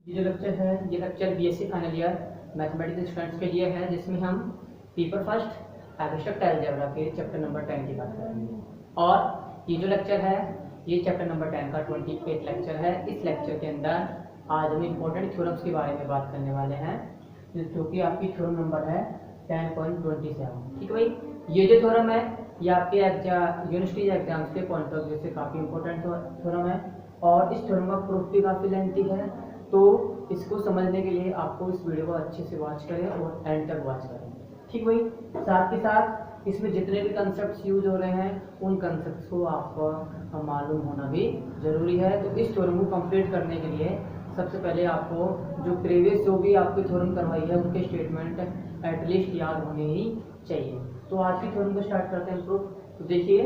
ये जो लेक्चर है ये lecture BSc final year mathematics students के लिए है, जिसमें हम पेपर फर्स्ट एब्स्ट्रैक्ट अलजेब्रा के चैप्टर नंबर 10 की बात करेंगे। और ये जो लेक्चर है ये चैप्टर नंबर 10 का 28 लेक्चर है। इस लेक्चर के अंदर आज हम इम्पोर्टेंट थ्योरम्स के बारे में बात करने वाले हैं, जो कि आपकी थ्योरम नंबर है 10.27। ठीक है भाई, ये जो थ्योरम है ये आपके यूनिवर्सिटी एग्जाम्स के पॉइंट ऑफ व्यू से काफ़ी इंपॉर्टेंट थ्योरम है और इस थ्योरम का प्रूफ भी काफ़ी लेंथी है। तो इसको समझने के लिए आपको इस वीडियो को अच्छे से वॉच करें और एंड तक वॉच करें। ठीक भाई, साथ ही साथ इसमें जितने भी कंसेप्ट्स यूज हो रहे हैं उन कंसेप्ट्स को आपको मालूम होना भी जरूरी है। तो इस थ्योरम को कंप्लीट करने के लिए सबसे पहले आपको जो प्रीवियस जो भी आपकी थ्योरम करवाई है उनके स्टेटमेंट एटलीस्ट याद होने ही चाहिए। तो आज की थ्योरम को स्टार्ट करते हैं प्रूफ। तो देखिए,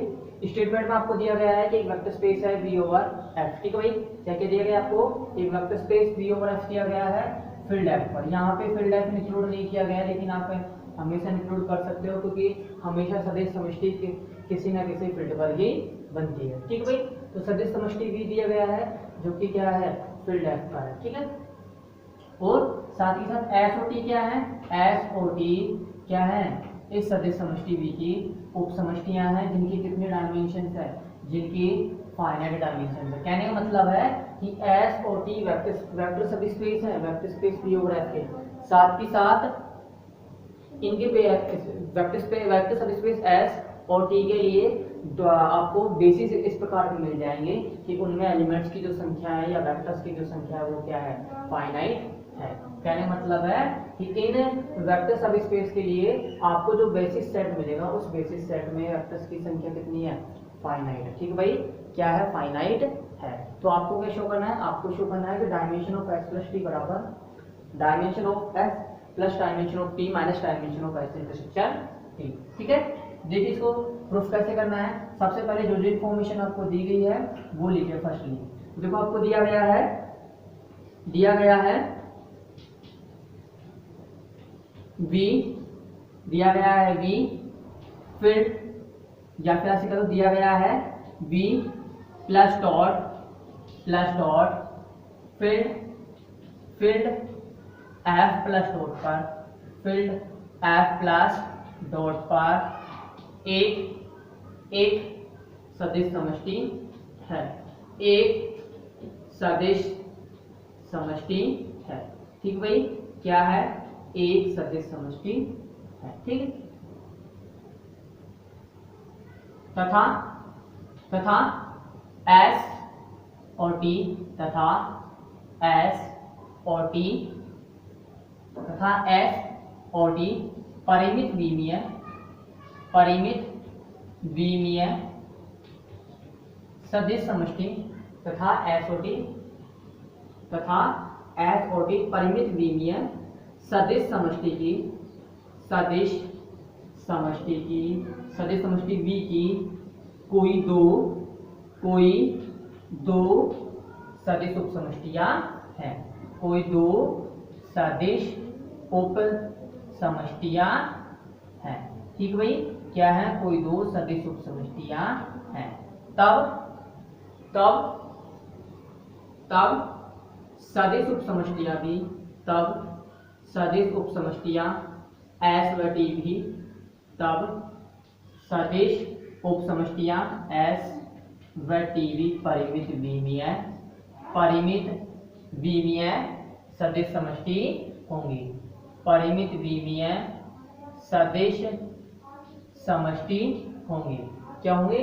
स्टेटमेंट में आपको दिया गया है कि एक वेक्टर स्पेस है V ओवर F। ठीक है भाई, क्या क्या दिया गया आपको? एक vector space V over F दिया गया है फील्ड F पर। यहाँ पे फील्ड F इंक्लूड नहीं किया गया है, लेकिन आप हमेशा इंक्लूड कर सकते हो क्योंकि हमेशा सदिश समष्टि किसी ना किसी फील्ड पर ही बनती है। ठीक है भाई, तो सदिश समष्टि V दिया गया है जो कि क्या है फील्ड F पर है। ठीक है, और साथ ही साथ S और T क्या है? S और T क्या है? इस सदिश समष्टि V की उप समष्टियां हैं जिनकी कितनी डायमेंशंस है? जिनकी फाइनाइट डायमेंशंस है। कहने का मतलब है कि S और T वेक्टर सब स्पेस है, vector space V over F के साथ ही साथ इनके वेक्टर सब स्पेस S और T के लिए आपको बेसिस इस प्रकार के मिल जाएंगे कि उनमें एलिमेंट्स की जो संख्या है या वेक्टर्स की जो संख्या है वो क्या है? फाइनाइट है। कहने मतलब है कि इन वेक्टर सब स्पेस के लिए आपको जो बेसिस सेट मिलेगा उस बेसिस सेट में वेक्टर्स की संख्या कितनी है? फाइनाइट है। ठीक है भाई, क्या है? फाइनाइट है। तो आपको क्या शो करना है? आपको शो करना है कि dimension of x plus T बराबर dimension of x plus dimension of T minus dimension of x intersection T. ठीक है, देखिए इसको प्रूफ कैसे करना है। सबसे पहले जो जो इन्फॉर्मेशन आपको दी गई है वो लिखिए। फर्स्टली देखो, आपको दिया गया है V, दिया गया है V फील्ड, या फिर ऐसे करो दिया गया है V plus dot field F plus dot पर, फील्ड F प्लस डॉट पर एक सदिश समष्टि है, एक सदिश समष्टि है। ठीक भाई, क्या है? एक सदिश समष्टि है। ठीक है, तथा S और T तथा S और T परिमित विमीय सदिश समष्टि तथा S और T परिमित विमीय सदिश समष्टि V की कोई दो सदिश उप समष्टियां हैं। कोई दो सदिश उप समष्टियां हैं। ठीक भाई, क्या है? कोई दो सदिश उप समष्टियां हैं। तब सदिश उप समष्टियां भी, तब सदिश उप समष्टियां S व T भी, तब सदिश उप समष्टियां S व T भी परिमित विमीय सदिश समष्टि होंगी। परिमित विमीय सदिश समष्टि होंगी। क्या होंगे?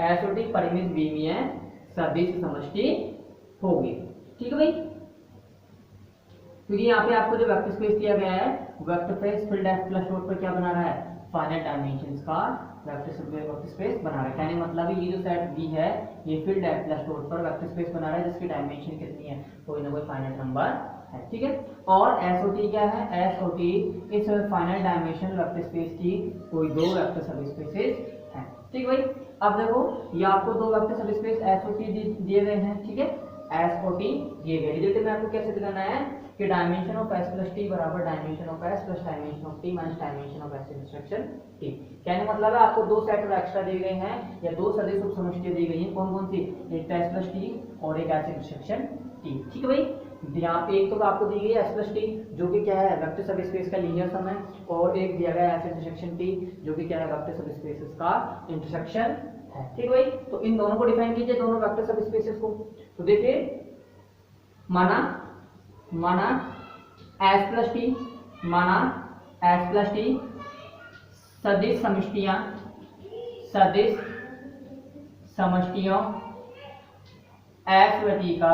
S और T परिमित विमीय सदिश समष्टि होंगी। ठीक है भाई, क्योंकि यहाँ पे आपको जो वेक्टर स्पेस दिया गया है vector space field F plus dot पर क्या बना रहा है? फाइनाइट डायमेंशंस का वेक्टर स्पेस बना रहा है। कहने मतलब ये जो सेट V है ये फील्ड F प्लस डॉट पर वेक्टर स्पेस बना रहा है जिसकी डायमेंशन कितनी है? कोई ना कोई फाइनाइट नंबर है। ठीक है, और S और T क्या है? S और T इस फाइनाइट डायमेंशन वेक्टर स्पेस की कोई दो वेक्टर सब स्पेसेस हैं। ठीक भाई, अब देखो ये आपको दो वेक्टर सब स्पेस S और T दिए गए हैं। ठीक है, S और T दिए गए। रिजल्ट में आपको कैसे दिखाना है कि dimension of S plus T बराबर dimension of S plus dimension of T minus dimension of S intersection T। कहने मतलब है आपको दो सेट एक्स्ट्रा दिए गए हैं या दो सदिश उप समष्टियां दी गई हैं। कौन कौन सी? एक S प्लस T और एक S इंटरसेक्शन T। ठीक है भाई, यहाँ पे एक तो आपको दी गई है एस प्लस टी जो कि क्या है वेक्टर सब स्पेस का लीनियर सम है, और एक दिया गया है एस इंटरसेक्शन टी जो कि क्या है वेक्टर सब स्पेसेस का इंटरसेक्शन है। ठीक भाई, तो इन दोनों को डिफाइन कीजिए, दोनों वेक्टर सब स्पेसेस को। तो देखिए माना एस प्लस टी, माना एस प्लस टी सदिश समष्टियां, सदिश समष्टियों एस व टी का,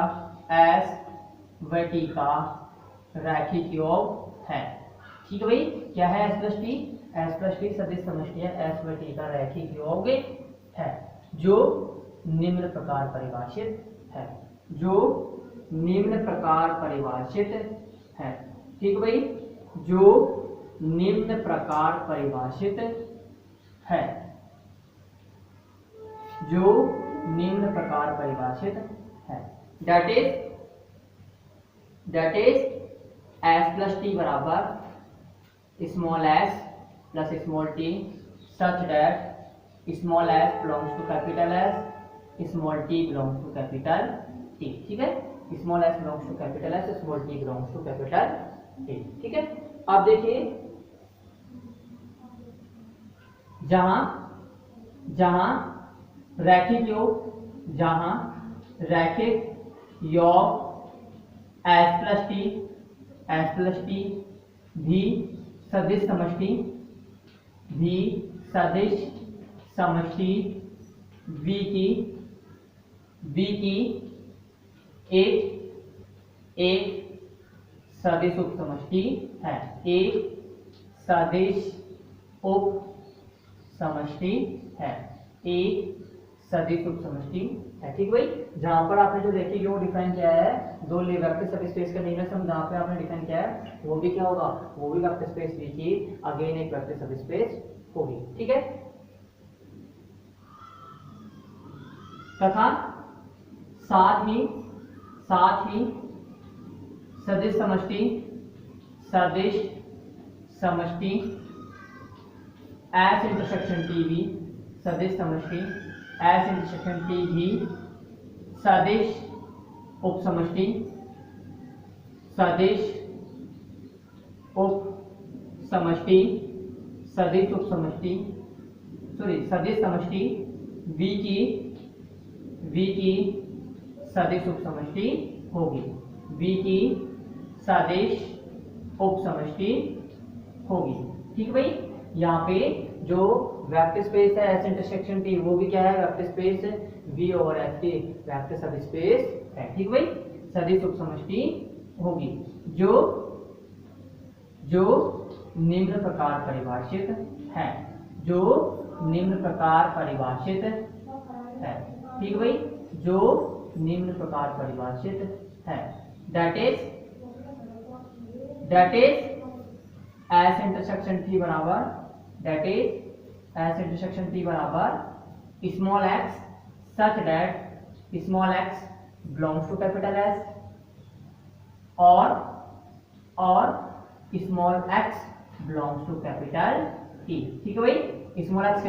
एस व टी का रैखिक योग है। ठीक है भाई, क्या है एस प्लस टी सदिश समष्टियां एस व टी का रैखिक योग है, जो निम्न प्रकार परिभाषित है, जो निम्न प्रकार परिभाषित है। ठीक है भाई, जो निम्न प्रकार परिभाषित है, जो निम्न प्रकार परिभाषित है। That is S plus T बराबर small S plus small T such that small S belongs to capital S, small T belongs to capital T. ठीक है, small S belongs to capital S, small T belongs to capital T. ठीक है, अब देखिए जहां रैखिक योग, जहां रैखिक योग एस प्लस टी भी सदिश समष्टि, भी सदिश समष्टि V की एक सदिश उप समष्टि है, एक सदिश उप समष्टि है, एक सदिश उप समष्टि है। ठीक भाई, जहां पर आपने जो देखिए वो डिफाइन किया है दो वेक्टर सब स्पेस का लीनियर सम, जहां पे आपने डिफाइन किया है वो भी क्या होगा, वो भी वेक्टर स्पेस V की अगेन एक वेक्टर सब स्पेस होगी। ठीक है, तथा साथ ही सदिश समष्टि एस इंटरसेक्शन टी भी, सदिश समष्टि एस इंटरसेक्शन टी भी सदिश उप समष्टि, सदिश उप समष्टि, सदिश उप समष्टि सदिश समष्टि V की सदिश उप समष्टि होगी, V की सदिश उप समष्टि होगी। ठीक भाई, यहाँ पे जो वेक्टर स्पेस है एस इंटरसेक्शन टी वो भी क्या है vector space V over S की वेक्टर सब स्पेस है। ठीक भाई, सदिश उप समष्टि होगी जो निम्न प्रकार परिभाषित है, जो निम्न प्रकार परिभाषित है। ठीक भाई, जो निम्न प्रकार परिभाषित है। That is S intersection T बराबर, that is S intersection T बराबर small X such that small X belongs to capital S और small X belongs to capital T. ठीक है भाई, स्मॉल एक्स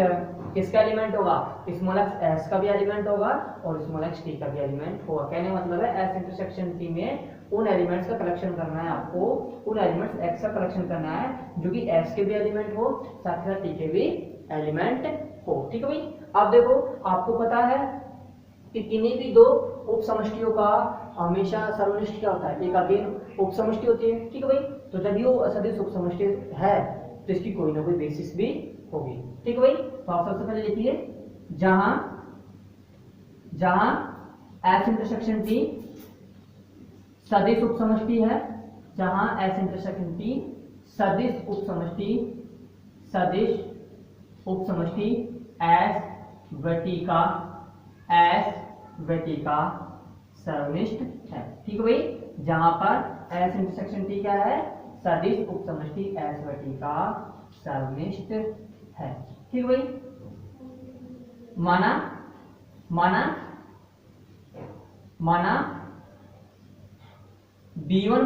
किसका एलिमेंट होगा, स्मॉल एक्स एस का भी एलिमेंट होगा और स्मॉल एक्स टी का भी एलिमेंट होगा। कहने मतलब है एस इंटरसेक्शन टी में उन एलिमेंट्स का कलेक्शन करना है, आपको उन एलिमेंट्स एक्स का कलेक्शन करना है जो कि एस के भी एलिमेंट हो साथ ही साथ टी के भी एलिमेंट हो। ठीक है भाई, अब देखो आपको पता है कि किन्हीं भी दो उप समष्टियों का हमेशा सर्वनिष्ठ क्या होता है, एक अगेन उप समष्टि होती है। ठीक है भाई, तो जब ये सदिश उप समष्टि है तो इसकी कोई ना कोई बेसिस भी होगी। ठीक है भाई, तो आप सबसे पहले लिखिए जहां एस इंटरसेक्शन टी सदिश उप समष्टि है, जहां एस इंटरसेक्शन टी सदिश उप समष्टि एस व टी का सर्वनिष्ठ है। ठीक है भाई, जहां पर एस इंटरसेक्शन टी क्या है सदिश उप समष्टि एस व टी का सर्वनिष्ठ है। ठीक है भाई, माना B1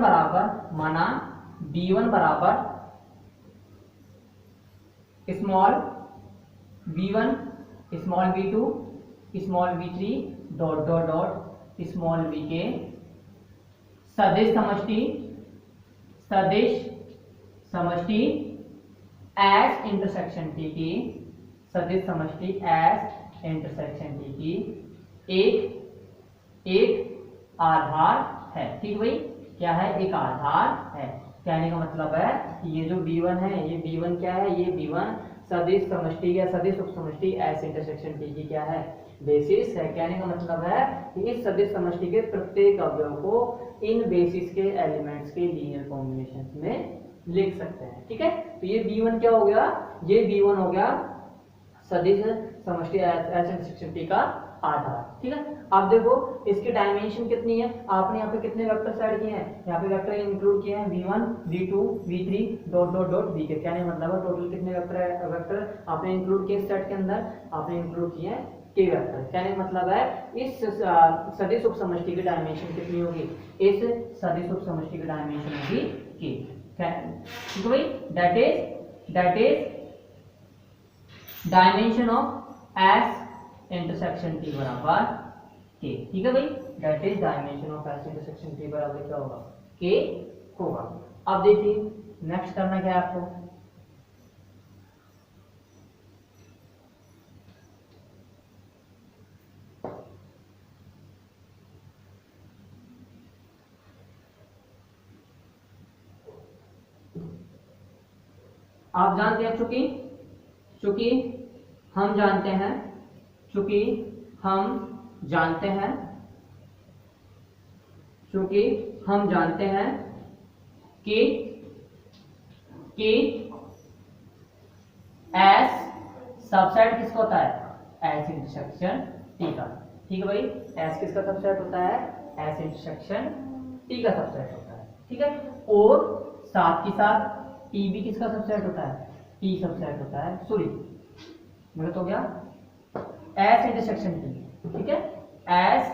बराबर small b1 small b2 small b3 dot dot dot small b के सदिश समष्टि, सदिश समष्टि एस इंटरसेक्शन टी की, सदिश समष्टि एस इंटरसेक्शन टी की एक आधार है। ठीक भाई, क्या है? एक आधार है। कहने का मतलब है कि ये जो B1 है, ये B1 क्या है? ये B1 सदिश समष्टि या सदिश उप समष्टि एस इंटरसेक्शन टी की क्या है? बेसिस है। कहने का मतलब है कि इस सदिश समष्टि के प्रत्येक अवयव को इन बेसिस के एलिमेंट्स के लीनियर कॉम्बिनेशन में लिख सकते हैं। ठीक है, तो ये B1 क्या हो गया? ये B1 हो गया सदिश समष्टि एस इंटरसेक्शन टी का आधार। ठीक है, अब देखो इसकी डायमेंशन कितनी है। आपने यहाँ पे कितने वेक्टर्स ऐड किए हैं? यहाँ पे वेक्टर इंक्लूड किए हैं V1 V2 V3 dot dot dot Vk। कहने का मतलब है टोटल कितने वेक्टर आपने इंक्लूड किए सेट के अंदर? आपने इंक्लूड किए हैं k वेक्टर। कहने का मतलब है इस सदिश उप समष्टि की डायमेंशन कितनी होगी? इस सदिश उप समष्टि की डायमेंशन होगी k। ठीक है भाई, that is dimension of S intersection T बराबर के। ठीक है भाई, that is dimension of S intersection T बराबर क्या होगा? के होगा। अब देखिए नेक्स्ट करना क्या है आपको? आप जानते हैं चूंकि हम जानते हैं चूंकि हम जानते हैं कि एस सबसेट किसका होता है? एस इंटरसेक्शन टी का। ठीक है भाई, एस किसका सबसेट होता है? एस इंटरसेक्शन टी का सबसेट होता है। ठीक है, और साथ ही साथ टी भी किसका सबसेट होता है? टी सबसेट होता है। सॉरी गलत हो गया, एस इंटरसेक्शन टी। ठीक है, एस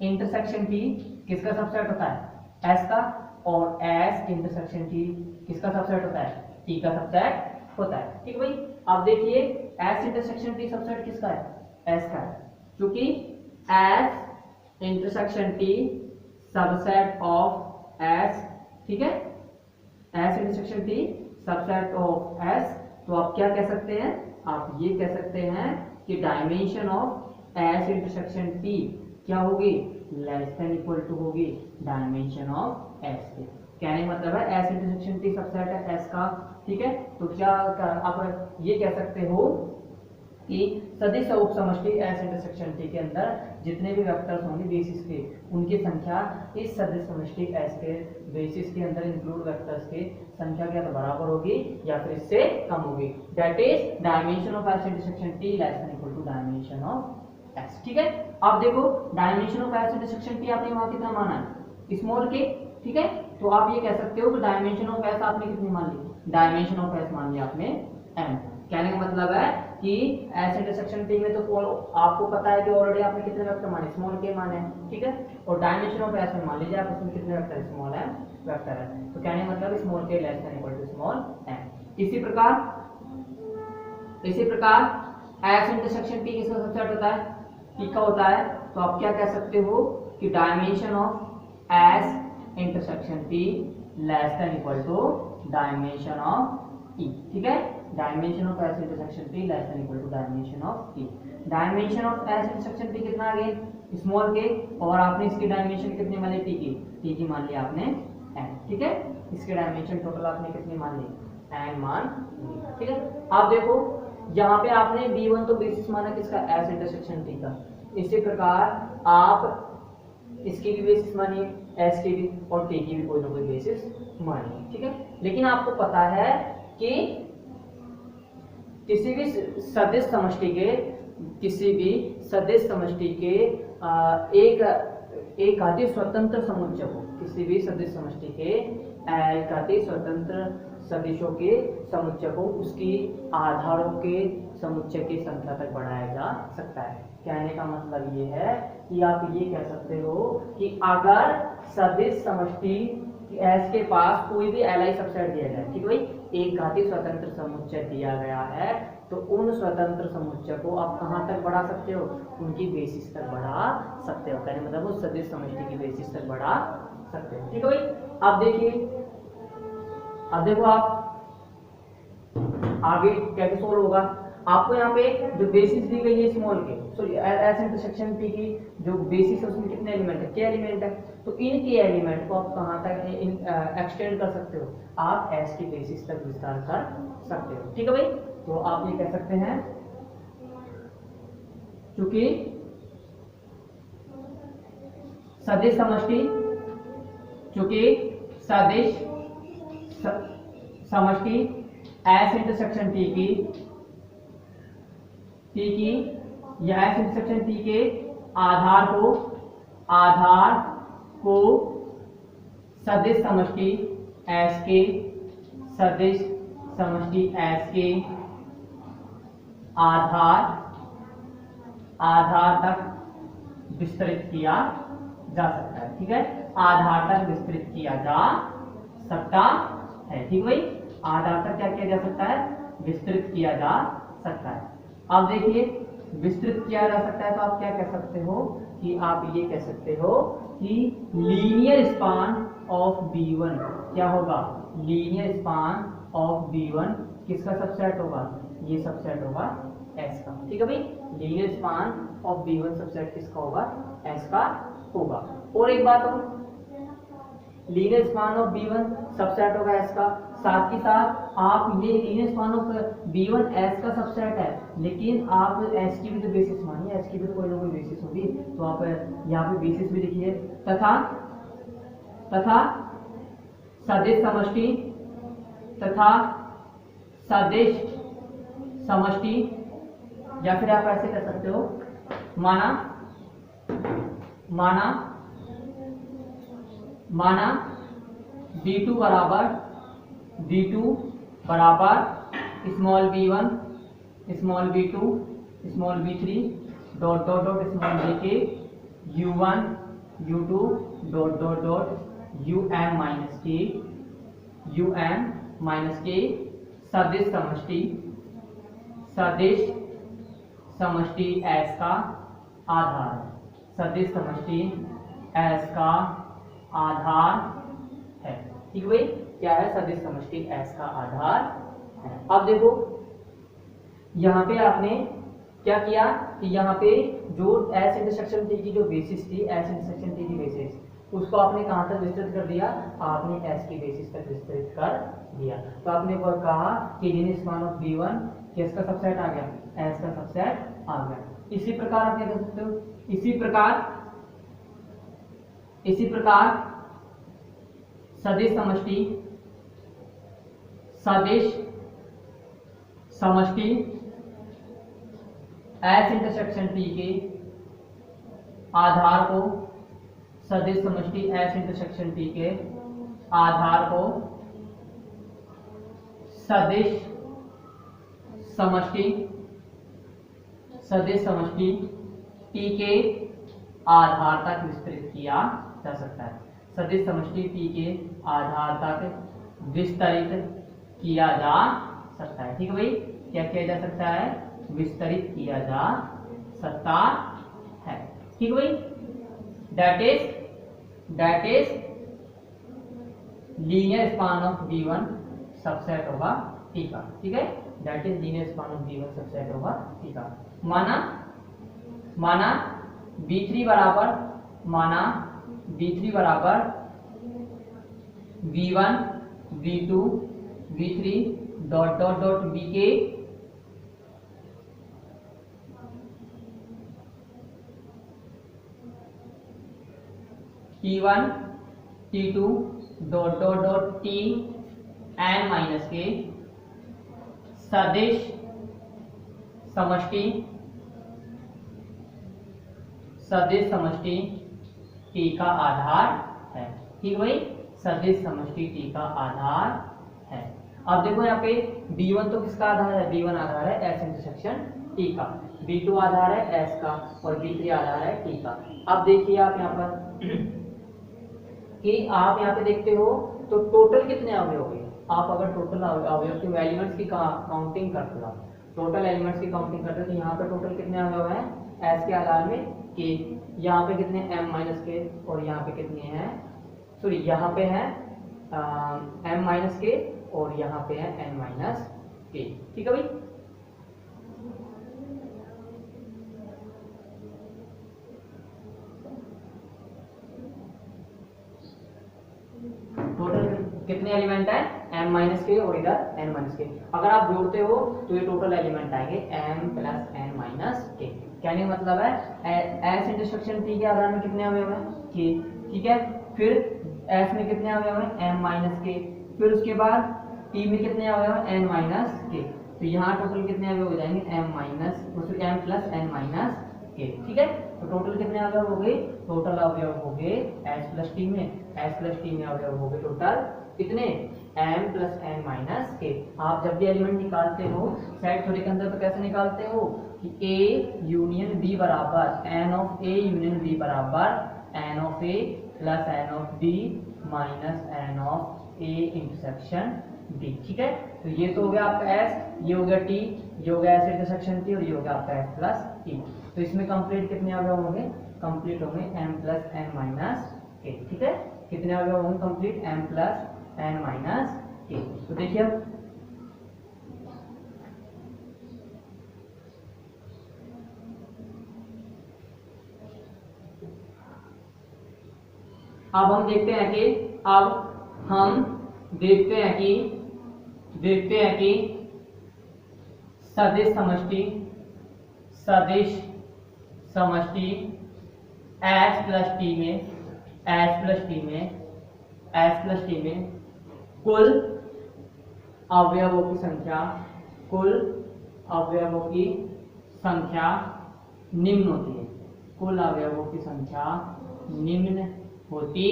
इंटरसेक्शन टी किसका सबसेट होता है? एस का। और एस इंटरसेक्शन टी किसका सबसेट होता है? टी का सबसेट होता है। ठीक है भाई, अब देखिए एस इंटरसेक्शन टी सबसेट किसका है? एस का है, क्योंकि S intersection T subset of S. ठीक है, S intersection T subset of S. तो आप क्या कह सकते हैं? आप ये कह सकते हैं कि dimension of S intersection T क्या होगी? लेस देन इक्वल टू होगी डायमेंशन ऑफ एस के। कहने का मतलब है एस इंटरसेक्शन टी सबसेट है एस का। ठीक है, तो क्या आप ये कह सकते हो कि सदिश उप समष्टि एस इंटरसेक्शन टी के अंदर जितने भी वेक्टर्स होंगे बेसिस के, उनकी संख्या इस सदिश समष्टि एस के बेसिस के अंदर इंक्लूड वेक्टर्स की संख्या क्या तो बराबर होगी या फिर इससे कम होगी। That is dimension of S intersection T less than equal to dimension of S. ठीक है, अब देखो dimension of S intersection T आपने वहां कितना माना है? स्मॉल के। ठीक है, तो आप ये कह सकते हो कि डायमेंशन ऑफ एस आपने कितनी मान ली? डायमेंशन ऑफ एस मान लिया आपने m। कहने का मतलब है कि एस इंटरसेक्शन टी में तो आपको पता है कि ऑलरेडी आपने कितने वेक्टर माने? स्मॉल के माने हैं। ठीक है, और डायमेंशन ऑफ एस में मान लीजिए आप उसमें कितने वेक्टर? स्मॉल m वेक्टर है। तो कहने का मतलब small k less than equal to small m। इसी प्रकार एस इंटरसेक्शन टी किसका सबसेट होता है? टी का होता है। तो आप क्या कह सकते हो कि dimension of S intersection T less than equal to dimension of T. ठीक है, dimension of S intersection T less than equal to dimension of T. Dimension of S intersection T कितना आ गया? स्मॉल के। और आपने इसकी डायमेंशन कितनी मान ली? टी की मान ली आपने n। ठीक है, इसके डायमेंशन टोटल आपने कितनी मान ली? n मान ली। ठीक है, आप देखो यहाँ पे आपने b1 तो बेसिस माना किसका? एस इंटरसेक्शन टी का। इसी प्रकार आप इसकी भी बेसिस मानिए, एस की भी, और टी की भी कोई ना कोई बेसिस मानिए। ठीक है, लेकिन आपको पता है कि किसी भी सदिश समष्टि के एक घातीय स्वतंत्र समुच्चय को, किसी भी सदिश समष्टि के घातीय स्वतंत्र सदिशों के समुच्चय को उसकी आधारों के समुच्चय की संख्या तक बढ़ाया जा सकता है। कहने का मतलब ये है कि आप ये कह सकते हो कि अगर सदिश समष्टि एस के पास कोई भी एलआई सबसेट दिया जाए, ठीक है भाई, एक घातीय स्वतंत्र समुच्चय दिया गया है, तो उन स्वतंत्र समुच्चय को आप कहां तक बढ़ा सकते हो? उनकी बेसिस तक बढ़ा सकते हो। कहने मतलब वो सदिश समष्टि की बेसिस तक बढ़ा सकते हो। ठीक है भाई, अब देखिए, अब देखो आप आगे कैसे सोल्व होगा। आपको यहाँ पे जो बेसिस दी गई है स्मॉल के, सॉरी एस इंटरसेक्शन पी की जो बेसिस है उसमें कितने एलिमेंट है, के एलिमेंट है, तो इनके एलिमेंट को आप कहाँ तक एक्सटेंड कर सकते हो, आप एस की बेसिस तक विस्तार कर सकते हो। ठीक है भाई, तो आप ये कह सकते हैं चूंकि सदिश समष्टि, चूंकि सदिश समष्टि एस इंटरसेक्शन टी की या एस इंटरसेक्शन टी के आधार को सदिश समष्टि एस के, सदिश समष्टि एस के आधार तक विस्तृत किया जा सकता है। ठीक है, आधार तक विस्तृत किया जा सकता है। ठीक भाई, आधार तक क्या किया जा सकता है, विस्तृत किया जा सकता है। अब देखिए, विस्तृत किया जा सकता है तो आप क्या कह सकते हो कि आप ये कह सकते हो कि लीनियर स्पान ऑफ B1 क्या होगा, लीनियर स्पान ऑफ B1 किसका सबसेट होगा, ये सबसेट होगा S का। ठीक है भाई, linear span of B1 subset किसका होगा, S का होगा। और एक बात और, linear span of B1 subset होगा S का, साथ ही साथ आप ये linear span of B1 S का सबसेट है, लेकिन आप S की भी तो बेसिस मानिए, S की भी तो कोई ना कोई बेसिस होगी, तो आप यहाँ पे बेसिस भी लिखिए, तथा सदिश समष्टि, तथा सदिश समष्टि, या फिर आप ऐसे कर सकते हो, माना B2 बराबर small b1, small b2, small b3 dot dot dot small j के u1 u2 dot dot dot um minus K सदिश समष्टि S का आधार, सदिश समष्टि S का आधार है। ठीक भाई, क्या है, सदिश समष्टि S का आधार है। अब देखो यहाँ पे आपने क्या किया कि यहाँ पे जो S इंटरसेक्शन T की जो बेसिस थी, S इंटरसेक्शन T की बेसिस, उसको आपने कहाँ तक विस्तृत कर दिया, आपने S की बेसिस तक विस्तृत कर दिया। तो आपने वो कहा कि लीनियर स्पान ऑफ B1 किसका सबसेट आ गया, S का सबसेट आ गया। इसी प्रकार आप क्या कर सकते हो, इसी प्रकार सदिश समष्टि S इंटरसेक्शन T के आधार को, सदिश समष्टि S इंटरसेक्शन T के आधार को सदिश समष्टि T के आधार तक विस्तृत किया जा सकता है। सदिश समष्टि T के आधार तक विस्तरित किया जा सकता है। ठीक है भाई, क्या किया जा सकता है, विस्तरित किया जा सकता है। ठीक है भाई, that is linear span of B1 subset होगा T का। ठीक है, that is linear span of B1 subset होगा T का। माना B3 बराबर V1 V2 V3 dot dot dot Vk T1 T2 dot dot dot Tn minus K सदिश समष्टि T का आधार है। ठीक भाई, सदिश समष्टि T का आधार है। अब देखो यहाँ पे B1 तो किसका आधार है, B1 आधार है S इंटरसेक्शन T का, B2 आधार है S का, और B3 आधार है T का। अब देखिए आप यहाँ पर कि आप यहाँ पे देखते हो तो टोटल कितने अवयव हो गए। आप अगर टोटल अवयव के एलिमेंट्स की काउंटिंग करते हो, टोटल एलिमेंट्स की काउंटिंग करते हो, तो यहाँ पे टोटल कितने अवयव हैं, S के आधार में K, यहाँ पे कितने M माइनस K, और यहाँ पे कितने हैं सॉरी यहाँ पे है m माइनस के और यहाँ पे है n माइनस के। ठीक है भाई। टोटल कितने एलिमेंट है, m माइनस के और इधर n माइनस के। अगर आप जोड़ते हो तो ये टोटल एलिमेंट आएंगे m प्लस n माइनस के। कहने का मतलब है s इंटरसेक्शन t के आधार में कितने अवयव हैं, k। ठीक है। फिर s में कितने अवयव हैं, m माइनस के। फिर उसके बाद t में कितने अवयव हैं, n माइनस के। तो यहाँ टोटल कितने अवयव हो जाएंगे, m minus m plus n minus के। ठीक है। तो टोटल कितने अवयव हो गए, टोटल अवयव हो गए s प्लस t में, s प्लस t में अवयव हो गए टोटल कितने, m प्लस n माइनस के। आप जब भी एलिमेंट निकालते हो सेट थ्योरी के अंदर तो कैसे निकालते हो कि a यूनियन b बराबर n of a union b बराबर n of a plus n of b minus n of a intersection b। ठीक है। तो ये तो हो गया आपका s, ये हो गया t, ये हो गया s इंटरसेक्शन t और ये हो गया आपका s प्लस t। तो इसमें कंप्लीट कितने अवयव होंगे, कंप्लीट होंगे m प्लस n माइनस के। ठीक है। कितने अवयव होंगे complete, m plus n minus के। तो देखिए अब हम देखते हैं कि सदिश समष्टि s प्लस टी में कुल अवयवों की संख्या निम्न होती है। कुल अवयवों की संख्या निम्न होती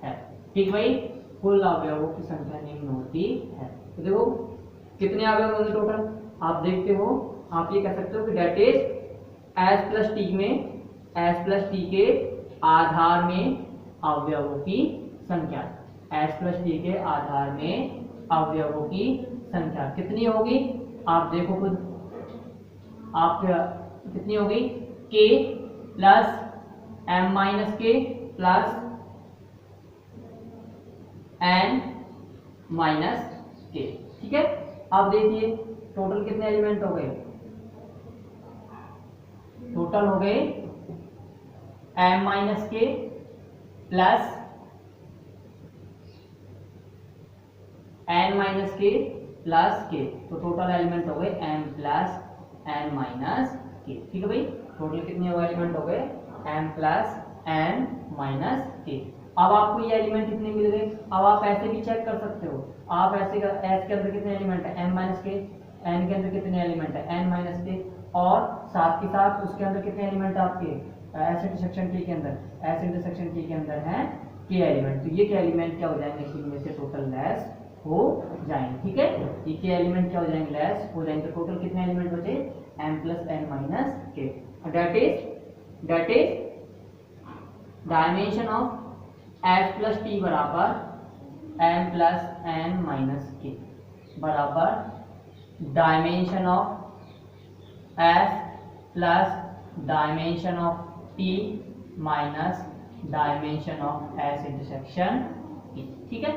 है। ठीक भाई, कुल अवयवों की संख्या निम्न होती है। तो देखो कितने अवयव होंगे टोटल, आप देखते हो, आप ये कह सकते हो कि that is s plus T के आधार में अवयवों की संख्या, s प्लस टी के आधार में अवयवों की संख्या कितनी होगी, आप देखो खुद, आप कितनी होगी, k प्लस m माइनस के प्लस n माइनस के। ठीक है। अब देखिए टोटल कितने एलिमेंट हो गए, टोटल हो गए m माइनस के प्लस n माइनस के प्लस के। तो टोटल एलिमेंट हो गए m प्लस n माइनस के। ठीक है भाई। टोटल कितने एलिमेंट हो गए, m प्लस n माइनस के। अब आपको ये एलिमेंट कितने मिल गए, अब आप ऐसे भी चेक कर सकते हो, आप ऐसे का s के अंदर कितने एलिमेंट है, m माइनस के, n के अंदर कितने एलिमेंट है, n माइनस के, और साथ के साथ उसके अंदर कितने एलिमेंट आपके s इंटरसेक्शन t के अंदर, s इंटरसेक्शन t के अंदर है k एलिमेंट। तो ये k एलिमेंट क्या हो जाएंगे, इनमें से टोटल लेस हो जाएंगे। ठीक है। ये k एलिमेंट क्या हो जाएंगे, लेस हो जाएंगे। तो टोटल कितने एलिमेंट बचे, m प्लस n माइनस के। That is dimension of s plus t बराबर m प्लस n माइनस के बराबर dimension of s plus dimension of t minus dimension of s intersection t। ठीक है।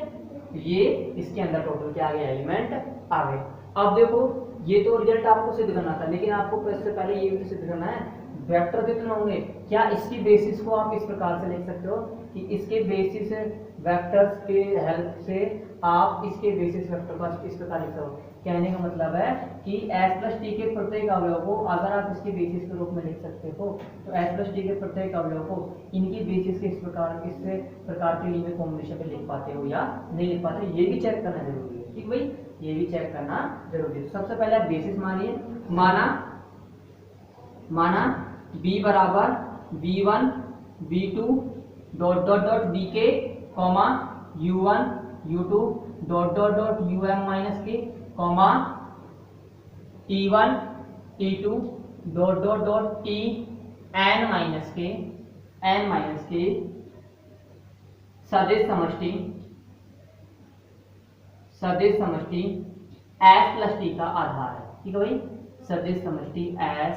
ये इसके अंदर टोटल क्या आ गया, एलिमेंट आ गए। अब देखो ये तो रिजल्ट आपको सिद्ध करना था, लेकिन आपको इससे पहले ये भी सिद्ध करना है वेक्टर कितने होंगे। क्या इसकी बेसिस को आप इस प्रकार से लिख सकते हो कि इसके बेसिस वेक्टर्स के हेल्प से आप इसके बेसिस वेक्टर को इस प्रकार लिख सकते हो। कहने का मतलब है कि s प्लस टी के प्रत्येक अवयव को अगर आप इसके बेसिस के रूप में लिख सकते हो, तो s प्लस टी के प्रत्येक अवयव को इनकी बेसिस के इस प्रकार के लिए कॉम्बिनेशन में लिख पाते हो या नहीं लिख पाते, ये भी चेक करना जरूरी है। ठीक भाई, ये भी चेक करना जरूरी है। सबसे पहले आप बेसिस मानिए, माना b बराबर v1 v2 dot dot dot bk comma u1 u2 dot dot dot um minus K comma t1 t2 dot dot dot t n minus K सदिश समष्टि s प्लस t का आधार है। ठीक है भाई, सदिश समष्टि s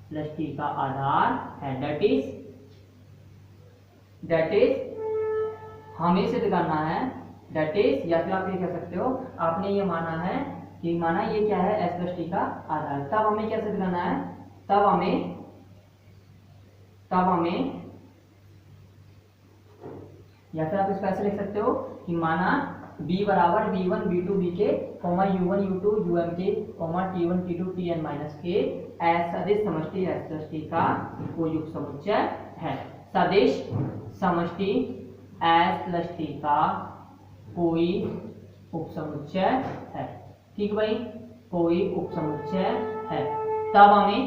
प्लस t का आधार है। दैट इज हमें सिद्ध करना है, दैट इज, या फिर आप ये कह सकते हो आपने ये माना है कि माना ये क्या है एस प्लस टी का आधार, तब हमें क्या सिद्ध करना है, तब हमें या फिर आप इसको ऐसे लिख सकते हो कि माना b बराबर b1 b2 bk u1 u2 umk t1 t2 tn minus K सदिश समष्टि s प्लस टी का कोई उप समुच्चय है। सदिश समष्टि s प्लस टी का कोई उप समुच्चय है। ठीक भाई, कोई उप समुच्चय है। तब हमें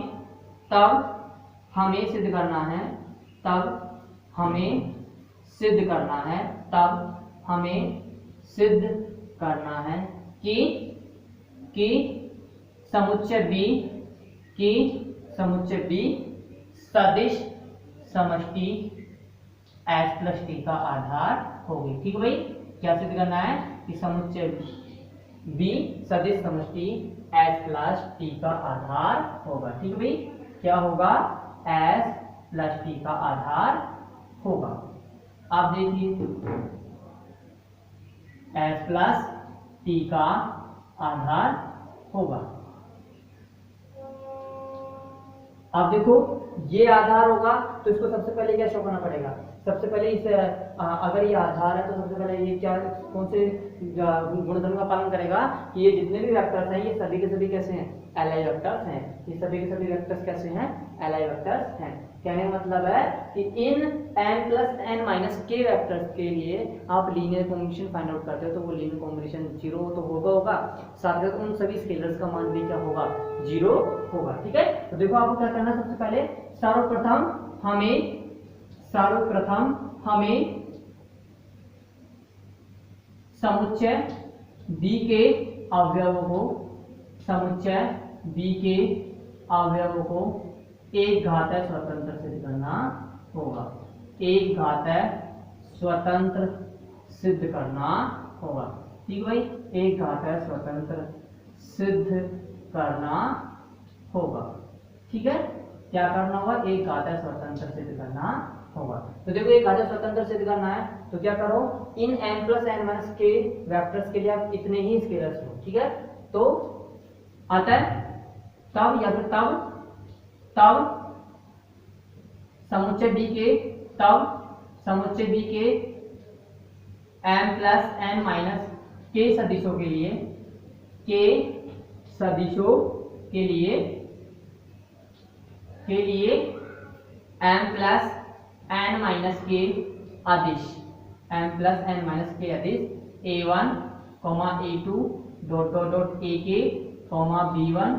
सिद्ध करना है, कि समुच्चय B सदिश समष्टि S प्लस टी का आधार होगी। ठीक है भाई, क्या सिद्ध करना है कि समुच्चय B सदिश समष्टि S प्लस टी का आधार होगा। ठीक है भाई, क्या होगा, S प्लस टी का आधार होगा। आप देखिए S प्लस टी का आधार होगा। अब देखो ये आधार होगा तो इसको सबसे पहले क्या शो करना पड़ेगा, सबसे पहले इस अगर ये आधार है तो सबसे पहले ये क्या कौन से गुणधर्म का पालन करेगा कि ये जितने भी वेक्टर्स हैं ये सभी के सभी कैसे हैं, एलआई वेक्टर्स हैं। ये सभी के सभी वेक्टर्स कैसे हैं, एलआई वेक्टर्स हैं। कहने का मतलब है कि इन n प्लस n माइनस के वेक्टर्स के लिए आप लीनियर कॉम्बिनेशन फाइंड आउट करते हो तो वो लीनियर कॉम्बिनेशन 0 तो होगा, साथ ही उन सभी स्केलर्स का मान भी क्या होगा, 0 होगा। ठीक है, तो देखो आपको क्या करना है, सबसे पहले सर्वप्रथम हमें समुच्चय B के अवयवों को एक घातांक स्वतंत्र सिद्ध करना होगा। एक घातांक स्वतंत्र सिद्ध करना होगा। ठीक भाई, एक घातांक स्वतंत्र सिद्ध करना होगा। ठीक है, क्या करना होगा, एक घातांक स्वतंत्र सिद्ध करना होगा। तो देखो एक घातांक स्वतंत्र सिद्ध करना है तो क्या करो, इन n प्लस n माइनस के वेक्टर्स के लिए आप इतने ही स्केलर्स लो। ठीक है, तो अतः तब या फिर तब समुच्चय B के m प्लस n माइनस के सदिशों के लिए m प्लस n माइनस के अदिश a1 a2 dot dot dot ak b1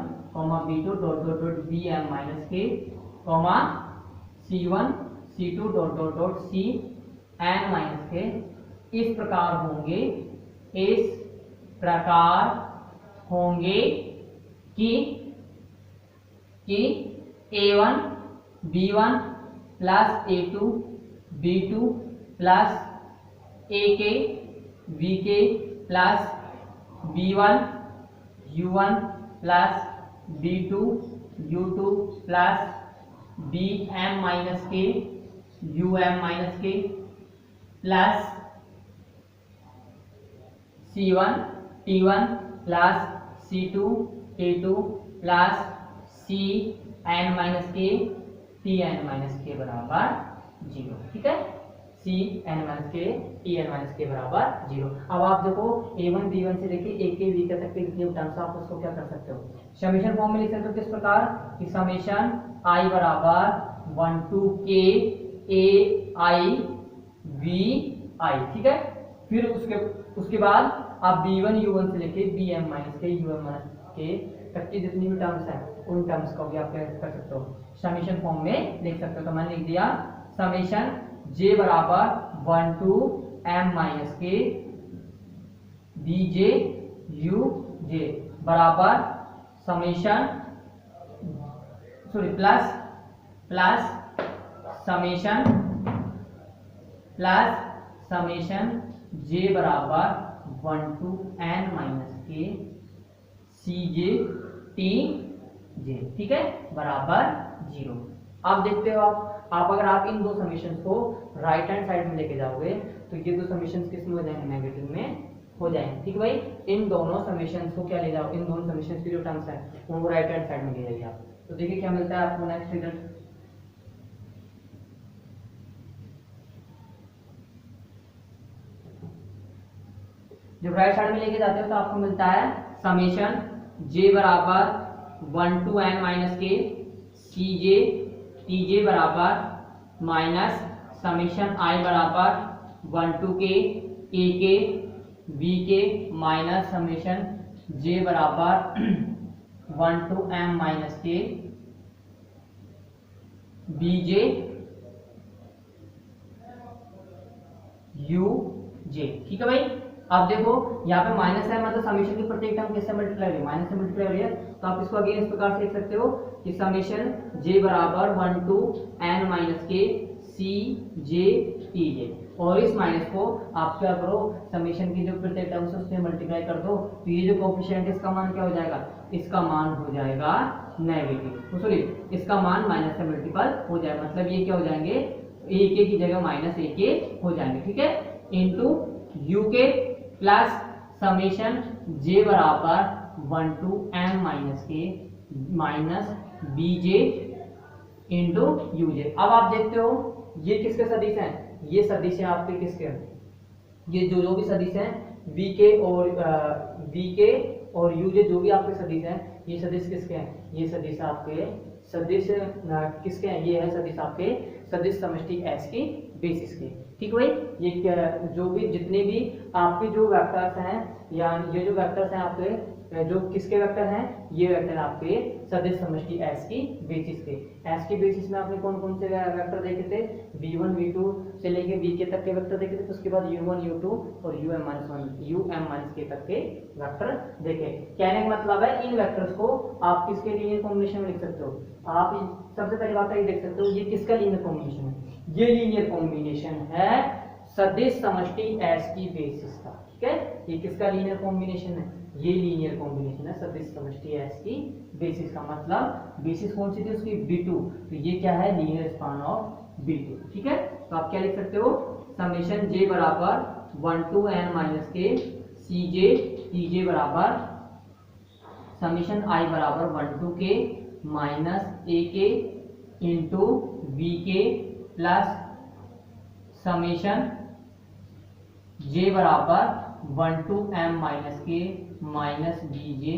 b2 dot dot dot bm minus के c1 c2 dot dot dot cn minus के इस प्रकार होंगे कि a1 b1 plus a2 b2 plus ak bk plus b1 u1 plus b2 u2 plus bm minus के um minus के plus c1 t1 plus c2 t2 plus cn minus के tn minus के बराबर 0। ठीक है, cn माइनस के tn minus के बराबर 0। अब आप देखो a1 b1 से लेके ak bk तक के जितने टर्म्स आप उसको क्या कर सकते हो, समेशन फॉर्म में लिख सकते हो। किस प्रकार कि समेशन i बराबर 1 to k a i v i। ठीक है, फिर उसके बाद आप b1 u1 से लेके bm माइनस के um माइनस के तक की जितनी भी टर्म्स हैं उन टर्म्स को भी आप क्या कर सकते हो, समेशन फॉर्म में लिख सकते हो। तो मैंने लिख दिया समेशन j बराबर 1 to m माइनस के bj uj बराबर समेशन समेशन j बराबर 1 to n माइनस के cj tj। ठीक है, बराबर 0। आप देखते हो आप आप अगर आप इन दो समीशन को राइट हैंड साइड में लेके जाओगे तो ये दो समीशन किस में हो जाएंगे, नेगेटिव में हो जाएंगे। ठीक है भाई, इन दोनों समीशन को क्या ले जाओ, इन दोनों समीशन की जो टर्म्स हैं उनको राइट हैंड साइड में ले जाइए आप। तो देखिए क्या मिलता है आपको नेक्स्ट रिजल्ट। जब राइट साइड में लेके जाते हो तो आपको मिलता है समेशन j बराबर 1 to n माइनस के सी जे टी जे बराबर माइनस समेशन i बराबर 1 to k a के b के माइनस समेशन j बराबर 1 to m माइनस के b j u j। ठीक है भाई, अब देखो यहाँ पे माइनस है मतलब समेशन की प्रत्येक टर्म किससे मल्टीप्लाई हुई, माइनस से मल्टीप्लाई हो रही है। तो आप इसको अगेन इस प्रकार से लिख सकते हो कि समेशन j बराबर 1 to n माइनस के सी जे टी जे, और इस माइनस को आप क्या करो, समेशन की जो प्रत्येक टर्म है उससे मल्टीप्लाई कर दो। तो ये जो कोएफिशिएंट है इसका मान क्या हो जाएगा, इसका मान हो जाएगा नेगेटिव, सॉरी इसका मान माइनस से मल्टीपल हो जाएगा, मतलब ये क्या हो जाएंगे, ए के की जगह माइनस ए के हो जाएंगे। ठीक है, into U K plus summation j बराबर 1 to m minus K minus B J into U J. अब आप देखते हो ये किसके सदिश हैं, ये सदिश है आपके किसके, ये जो भी सदिश हैं v के और u जे जो भी आपके सदिश हैं, ये सदिश किसके हैं, ये सदिश आपके सदिश किसके हैं, ये है सदिश आपके सदिश समष्टि s की बेसिस के। ठीक भाई, ये जो भी जितने भी आपके जो वेक्टर्स हैं या ये जो वेक्टर्स हैं आपके जो किसके वेक्टर हैं, ये वेक्टर आपके सदिश समष्टि s की बेसिस के। s की बेसिस में आपने कौन कौन से वेक्टर देखे थे, v1 v2 से लेके vk तक के वेक्टर देखे थे, उसके बाद u1 u2 और um-k तक के वेक्टर देखे। कहने का मतलब है इन वेक्टर्स को आप किसके लीनियर कॉम्बिनेशन में लिख सकते हो। आप सबसे पहली बात ये देख सकते हो ये किसका लीनियर कॉम्बिनेशन है, ये लीनियर कॉम्बिनेशन है सदिश समष्टि s की बेसिस का। ठीक है, ये किसका लीनियर कॉम्बिनेशन है, ये लीनियर कॉम्बिनेशन है सदिश समष्टि s की बेसिस का, मतलब बेसिस कौन सी थी उसकी b2, तो ये क्या है लीनियर स्पान ऑफ b2। ठीक है, तो आप क्या लिख सकते हो, समेशन j बराबर 1 to n माइनस के सी जे टी जे बराबर समेशन i बराबर 1 to k minus a K into v K plus summation j बराबर 1 to m minus K minus B J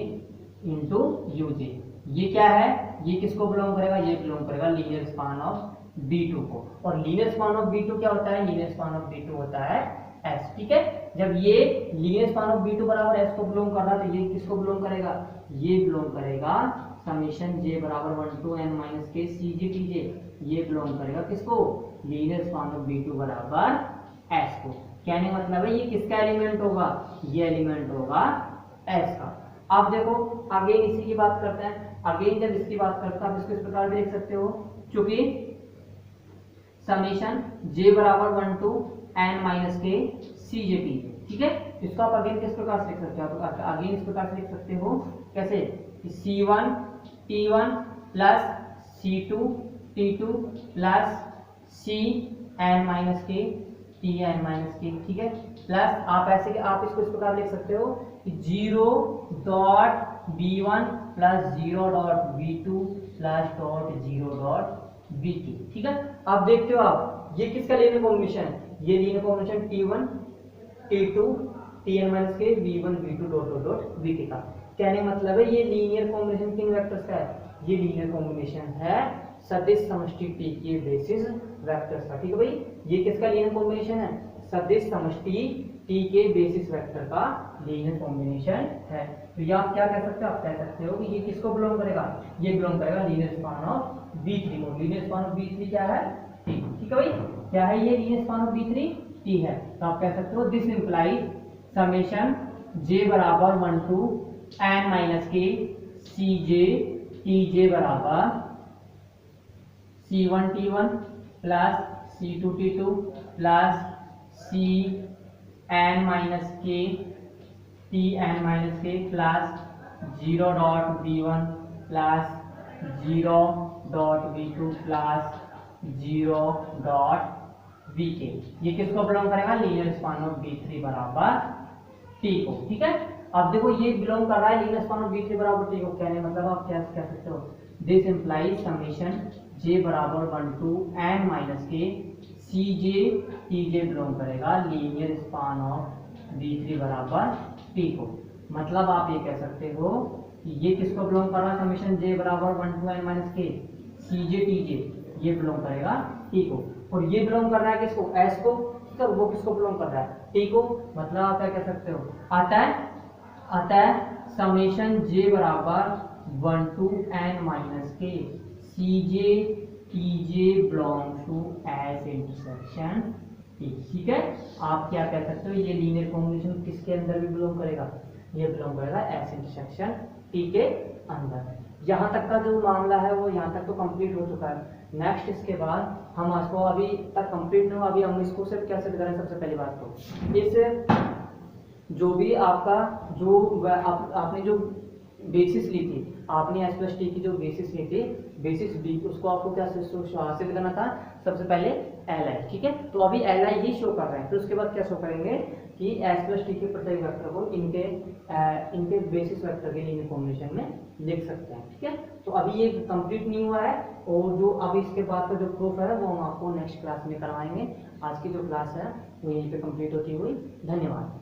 into U J. ये क्या है, ये किसको बिलोंग करेगा, ये बिलोंग करेगा लीनियर स्पान ऑफ b2 को। और लीनियर स्पान ऑफ b2 क्या होता है, लीनियर स्पान ऑफ b2 होता है s। ठीक है, जब ये लीनियर स्पान ऑफ b2 बराबर s को बिलोंग कर रहा है तो ये किसको बिलोंग करेगा, ये बिलोंग करेगा समेशन j बराबर 1 to n माइनस के सी जे टी जे, ये बिलोंग करेगा किसको, लीनियर स्पान ऑफ b2 बराबर s को। कहने का मतलब है ये किसका एलिमेंट होगा, ये एलिमेंट होगा s का। अब देखो अगेन इसी की बात करते हैं, अगेन जब इसकी बात करते हैं आप इसको इस प्रकार भी लिख सकते हो, चूंकि समेशन j बराबर 1 to n माइनस के सी जे टी। ठीक है, इसको आप अगेन किस प्रकार से लिख सकते हो, आप अगेन इस प्रकार से लिख सकते हो कैसे, c1 t1 plus c2 t2 plus cn minus के tn माइनस के। ठीक है, प्लस आप ऐसे आप इसको इस प्रकार लिख सकते हो कि 0.b1 plus 0.b2 plus 0.b2। ठीक है, आप देखते हो आप ये किसका लीनियर कॉम्बिनेशन है, ये linear combination t1 t2 tn minus के v1 v2 vk का। कहने मतलब है ये लीनियर कॉम्बिनेशन किन वेक्टर्स का है, ये लीनियर कॉम्बिनेशन है सदिश समष्टि t के बेसिस वेक्टर्स का। ठीक है भाई, ये किसका लीनियर कॉम्बिनेशन है, सदिश समष्टि t के बेसिस वेक्टर का लीनियर कॉम्बिनेशन है। तो ये आप क्या कह सकते हो, आप कह सकते हो कि ये किसको बिलोंग करेगा, ये बिलोंग करेगा लीनियर स्पान ऑफ b3 को। लीनियर स्पान ऑफ b3 क्या है, t। ठीक है भाई, क्या है ये linear span of b3 t है। तो आप कह सकते हो दिस इंप्लाइज समेशन j बराबर 1 to n माइनस के सी जे टी जे बराबर c1 t1 plus c2 t2 plus cn minus के tn माइनस के plus 0.b1 plus 0.b2 plus 0.vk। ये किसको बिलोंग करेगा? लीनियर स्पान ऑफ v3 बराबर t को। ठीक है, अब देखो ये बिलोंग कर रहा है लीनियर स्पान ऑफ v3 बराबर t को। कहने मतलब आप क्या कह सकते हो, दिस इंप्लाइज समेशन j बराबर 1 to n माइनस के cj tj बिलोंग करेगा लीनियर स्पान ऑफ v3 बराबर t को। मतलब आप ये कह सकते हो कि ये किसको बिलोंग कर रहा है, समेशन j बराबर 1 to n माइनस के cj tj, ये बिलोंग करेगा t को। और ये बिलोंग कर रहा है किसको, s को, तो वो किसको बिलोंग कर रहा है, t को। मतलब आप क्या कह सकते हो, अतः समेशन j बराबर 1 to n माइनस के cj tj belong to s intersection t। ठीक है, आप क्या कह सकते हो, ये लीनियर कॉम्बिनेशन किसके अंदर भी बिलोंग करेगा, ये बिलोंग करेगा s इंटरसेक्शन t के अंदर। यहाँ तक का जो मामला है वो यहाँ तक तो कंप्लीट हो चुका है। नेक्स्ट इसके बाद हम इसको अभी तक कंप्लीट नहीं हुआ, अभी हम इसको सिर्फ क्या सिद्ध करें, सबसे पहली बात तो इस जो भी आपका जो आपने जो बेसिस ली थी, आपने एस प्लस टी की जो बेसिस ली थी, बेसिस बी, उसको आपको क्या सिद्ध करना था, सबसे पहले एल आई। ठीक है, तो अभी एल आई ही शो कर रहे हैं, फिर उसके बाद क्या शो करेंगे कि एस प्लस टी के प्रत्येक वेक्टर को इनके बेसिस वेक्टर के लीनियर कॉम्बिनेशन में लिख सकते हैं। ठीक है, तो अभी ये कंप्लीट नहीं हुआ है, और जो अभी इसके बाद का जो प्रूफ है वो हम आपको नेक्स्ट क्लास में करवाएंगे। आज की जो क्लास है वो यहीं पे कंप्लीट होती हुई। धन्यवाद।